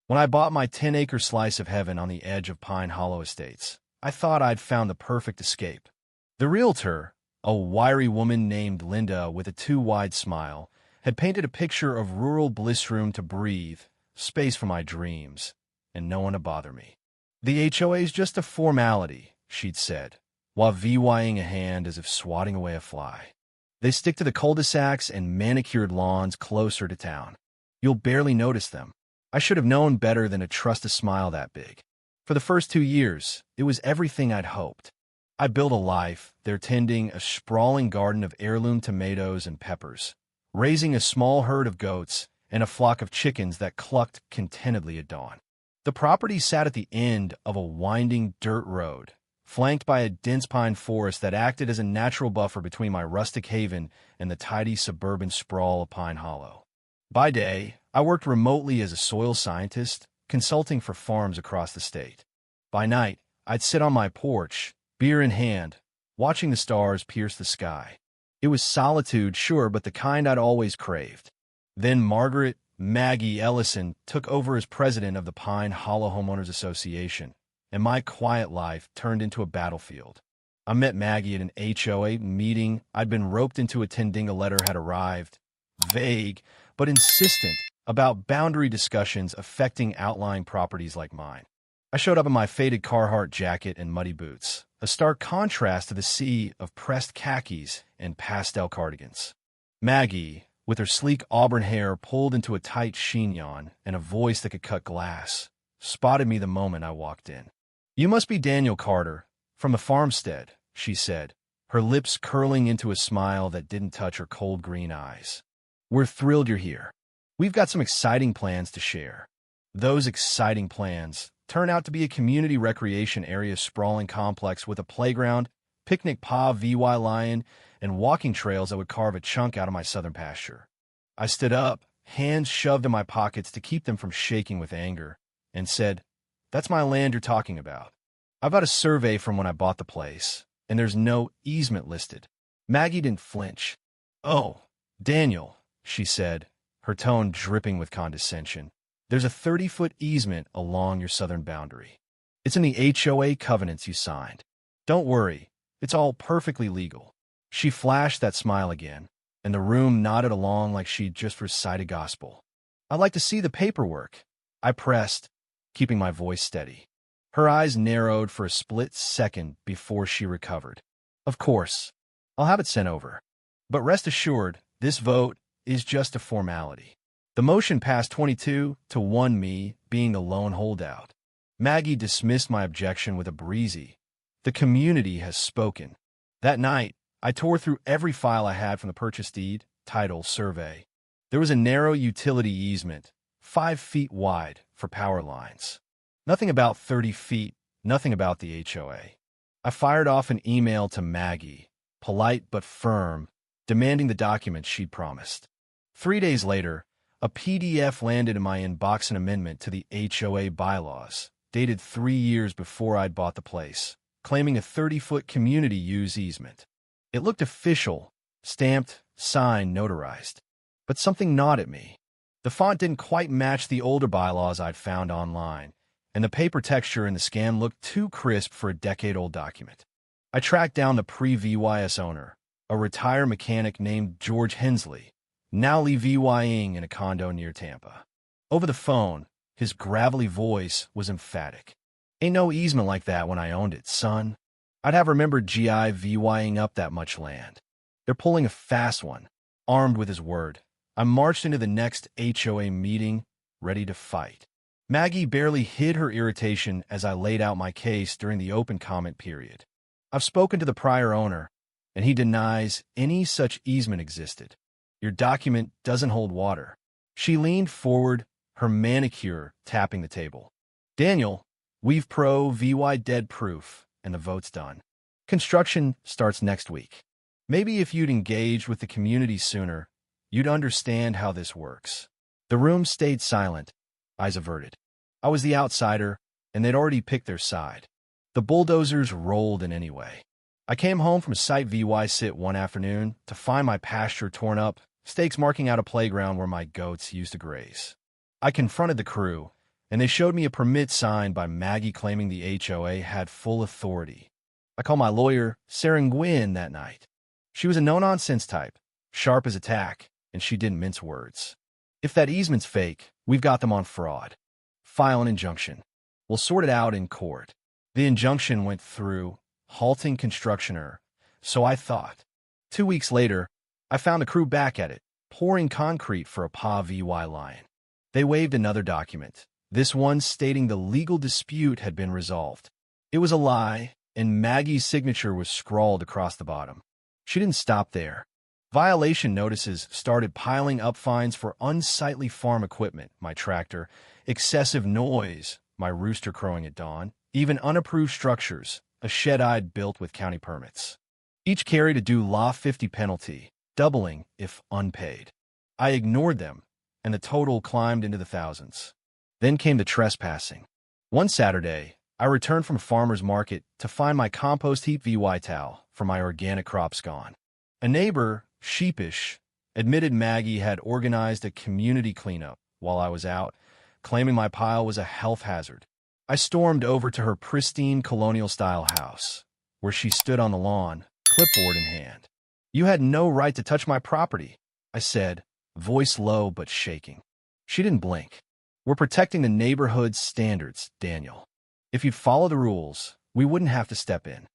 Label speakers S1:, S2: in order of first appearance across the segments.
S1: When I bought my 10-acre slice of heaven on the edge of Pine Hollow Estates, I thought I'd found the perfect escape. The realtor, a wiry woman named Linda with a too-wide smile, had painted a picture of rural bliss room to breathe, space for my dreams, and no one to bother me. The HOA's just a formality, she'd said, while VYing a hand as if swatting away a fly. They stick to the cul-de-sacs and manicured lawns closer to town. You'll barely notice them. I should have known better than to trust a smile that big. For the first 2 years, it was everything I'd hoped. I built a life there tending a sprawling garden of heirloom tomatoes and peppers, raising a small herd of goats and a flock of chickens that clucked contentedly at dawn. The property sat at the end of a winding dirt road, flanked by a dense pine forest that acted as a natural buffer between my rustic haven and the tidy suburban sprawl of Pine Hollow. By day, I worked remotely as a soil scientist, consulting for farms across the state. By night, I'd sit on my porch, beer in hand, watching the stars pierce the sky. It was solitude, sure, but the kind I'd always craved. Then Margaret Maggie Ellison took over as president of the Pine Hollow Homeowners Association, and my quiet life turned into a battlefield. I met Maggie at an HOA meeting I'd been roped into attending. A letter had arrived, vague but insistent, about boundary discussions affecting outlying properties like mine. I showed up in my faded Carhartt jacket and muddy boots, a stark contrast to the sea of pressed khakis and pastel cardigans. Maggie, with her sleek auburn hair pulled into a tight chignon and a voice that could cut glass, spotted me the moment I walked in. "You must be Daniel Carter, from the farmstead," she said, her lips curling into a smile that didn't touch her cold green eyes. "We're thrilled you're here. We've got some exciting plans to share." Those exciting plans turn out to be a community recreation area sprawling complex with a playground, picnic VY lion, and walking trails that would carve a chunk out of my southern pasture. I stood up, hands shoved in my pockets to keep them from shaking with anger, and said, "That's my land you're talking about. I've got a survey from when I bought the place, and there's no easement listed." Maggie didn't flinch. "Oh, Daniel," she said, her tone dripping with condescension. "There's a 30-foot easement along your southern boundary. It's in the HOA covenants you signed. Don't worry, it's all perfectly legal." She flashed that smile again, and the room nodded along like she'd just recited gospel. "I'd like to see the paperwork," I pressed, keeping my voice steady. Her eyes narrowed for a split second before she recovered. "Of course, I'll have it sent over. But rest assured, this vote is just a formality." The motion passed 22-1, me being the lone holdout. Maggie dismissed my objection with a breezy, "The community has spoken." That night, I tore through every file I had from the purchase deed, title, survey. There was a narrow utility easement, 5 feet wide, for power lines. Nothing about 30 feet, nothing about the HOA. I fired off an email to Maggie, polite but firm, demanding the documents she'd promised. 3 days later, a PDF landed in my inbox, an amendment to the HOA bylaws, dated 3 years before I'd bought the place, claiming a 30-foot community use easement. It looked official, stamped, signed, notarized. But something gnawed at me. The font didn't quite match the older bylaws I'd found online, and the paper texture in the scan looked too crisp for a decade-old document. I tracked down the pre-VYS owner, a retired mechanic named George Hensley, now VYing in a condo near Tampa. Over the phone, his gravelly voice was emphatic. "Ain't no easement like that when I owned it, son. I'd have remembered GI VYing up that much land. They're pulling a fast one." Armed with his word, I marched into the next HOA meeting, ready to fight. Maggie barely hid her irritation as I laid out my case during the open comment period. "I've spoken to the prior owner, and he denies any such easement existed. Your document doesn't hold water." She leaned forward, her manicure tapping the table. "Daniel, we've pro-VY dead proof, and the vote's done. Construction starts next week. Maybe if you'd engaged with the community sooner, you'd understand how this works." The room stayed silent, eyes averted. I was the outsider, and they'd already picked their side. The bulldozers rolled in any way. I came home from site VY sit one afternoon to find my pasture torn up, stakes marking out a playground where my goats used to graze. I confronted the crew, and they showed me a permit signed by Maggie claiming the HOA had full authority. I called my lawyer, Sarah Nguyen, that night. She was a no-nonsense type, sharp as a tack, and she didn't mince words. If that easement's fake, we've got them on fraud. File an injunction. We'll sort it out in court. The injunction went through, halting constructioner, so I thought. 2 weeks later, I found the crew back at it, pouring concrete for a Pa VY line. They waived another document, this one stating the legal dispute had been resolved. It was a lie, and Maggie's signature was scrawled across the bottom. She didn't stop there. Violation notices started piling up, fines for unsightly farm equipment, my tractor, excessive noise, my rooster crowing at dawn, even unapproved structures, a shed I'd built with county permits. Each carried a due law 50 penalty, doubling if unpaid. I ignored them, and the total climbed into the thousands. Then came the trespassing. One Saturday, I returned from farmer's market to find my compost heap VY towel for my organic crops gone. A neighbor, sheepish, admitted Maggie had organized a community cleanup while I was out, claiming my pile was a health hazard. I stormed over to her pristine colonial-style house, where she stood on the lawn, clipboard in hand. "You had no right to touch my property," I said, voice low but shaking. She didn't blink. "We're protecting the neighborhood's standards, Daniel. If you'd follow the rules, we wouldn't have to step in."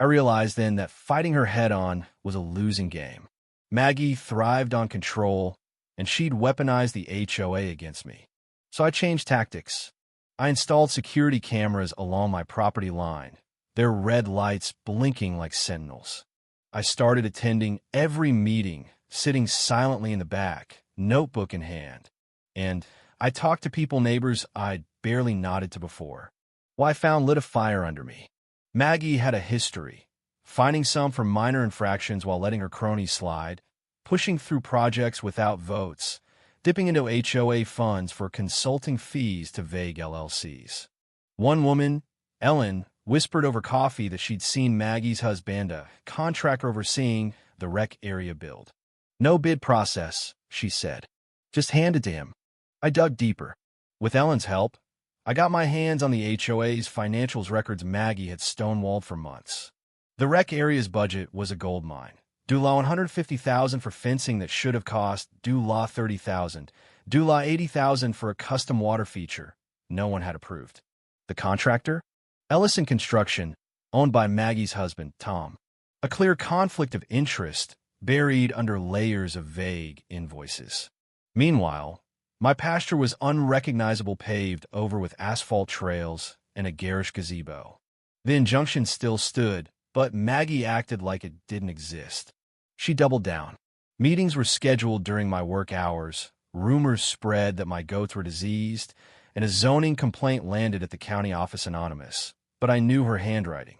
S1: I realized then that fighting her head-on was a losing game. Maggie thrived on control, and she'd weaponized the HOA against me. So I changed tactics. I installed security cameras along my property line, their red lights blinking like sentinels. I started attending every meeting, sitting silently in the back, notebook in hand. And I talked to neighbors I'd barely nodded to before. Well, I found lit a fire under me. Maggie had a history, finding some for minor infractions while letting her cronies slide, pushing through projects without votes, dipping into HOA funds for consulting fees to vague LLCs. One woman, Ellen, whispered over coffee that she'd seen Maggie's husband, a contractor overseeing the rec area build. "No bid process," she said. "Just hand it to him." I dug deeper. With Ellen's help, I got my hands on the HOA's financials records Maggie had stonewalled for months. The rec area's budget was a gold mine. Due law $150,000 for fencing that should have cost due law $30,000. Due law $80,000 for a custom water feature no one had approved. The contractor? Ellison Construction, owned by Maggie's husband, Tom. A clear conflict of interest buried under layers of vague invoices. Meanwhile, my pasture was unrecognizable, paved over with asphalt trails and a garish gazebo. The injunction still stood, but Maggie acted like it didn't exist. She doubled down. Meetings were scheduled during my work hours, rumors spread that my goats were diseased, and a zoning complaint landed at the county office anonymous. But I knew her handwriting.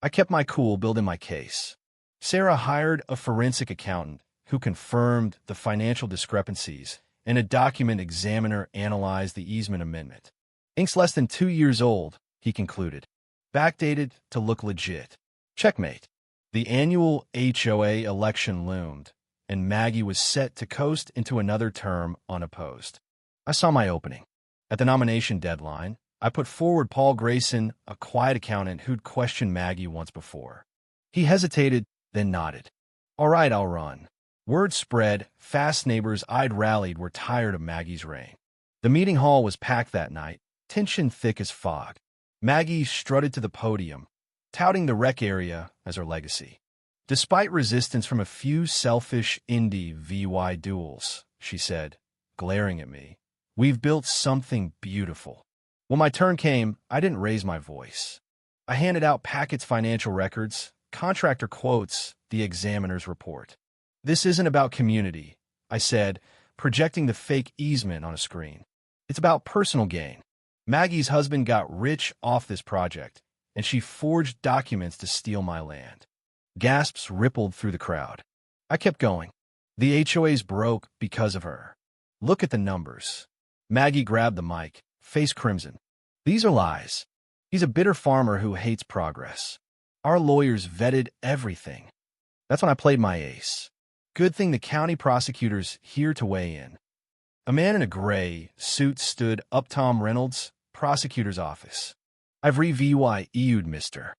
S1: I kept my cool, building my case. Sarah hired a forensic accountant who confirmed the financial discrepancies, and a document examiner analyzed the easement amendment. "Ink's less than 2 years old," he concluded. "Backdated to look legit." Checkmate. The annual HOA election loomed, and Maggie was set to coast into another term unopposed. I saw my opening. At the nomination deadline, I put forward Paul Grayson, a quiet accountant who'd questioned Maggie once before. He hesitated, then nodded. "All right, I'll run." Word spread, fast. Neighbors I'd rallied were tired of Maggie's reign. The meeting hall was packed that night, tension thick as fog. Maggie strutted to the podium, touting the rec area as her legacy. "Despite resistance from a few selfish indie VY duels," she said, glaring at me, "we've built something beautiful." When my turn came, I didn't raise my voice. I handed out packets, financial records, contractor quotes, the examiner's report. "This isn't about community," I said, projecting the fake easement on a screen. "It's about personal gain. Maggie's husband got rich off this project, and she forged documents to steal my land." Gasps rippled through the crowd. I kept going. "The HOA's broke because of her. Look at the numbers." Maggie grabbed the mic, face crimson. "These are lies. He's a bitter farmer who hates progress. Our lawyers vetted everything." That's when I played my ace. Good thing the county prosecutor's here to weigh in. A man in a gray suit stood up. Tom Reynolds, prosecutor's office. I've reviewed Mr.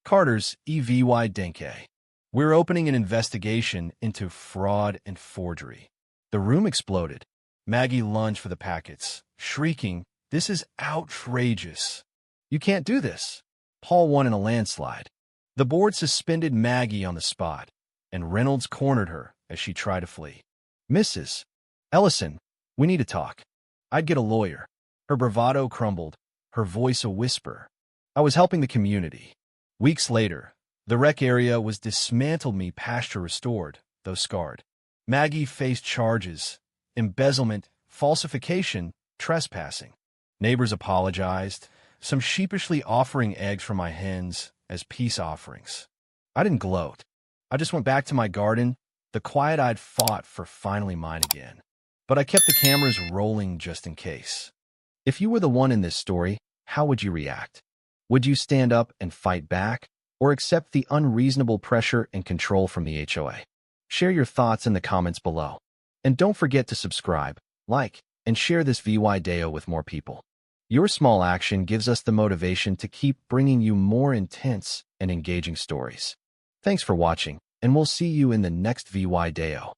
S1: Carter's EVY Denke. We're opening an investigation into fraud and forgery. The room exploded. Maggie lunged for the packets, shrieking, "This is outrageous. You can't do this." Paul won in a landslide. The board suspended Maggie on the spot, and Reynolds cornered her as she tried to flee. "Mrs. Ellison, we need to talk. I'd get a lawyer." Her bravado crumbled, her voice a whisper. "I was helping the community." Weeks later, the rec area was dismantled, me pasture restored, though scarred. Maggie faced charges: embezzlement, falsification, trespassing. Neighbors apologized, some sheepishly offering eggs from my hens as peace offerings. I didn't gloat. I just went back to my garden, the quiet I'd fought for finally mine again. But I kept the cameras rolling just in case. If you were the one in this story, how would you react? Would you stand up and fight back, or accept the unreasonable pressure and control from the HOA? Share your thoughts in the comments below. And don't forget to subscribe, like, and share this video with more people. Your small action gives us the motivation to keep bringing you more intense and engaging stories. Thanks for watching, and we'll see you in the next video.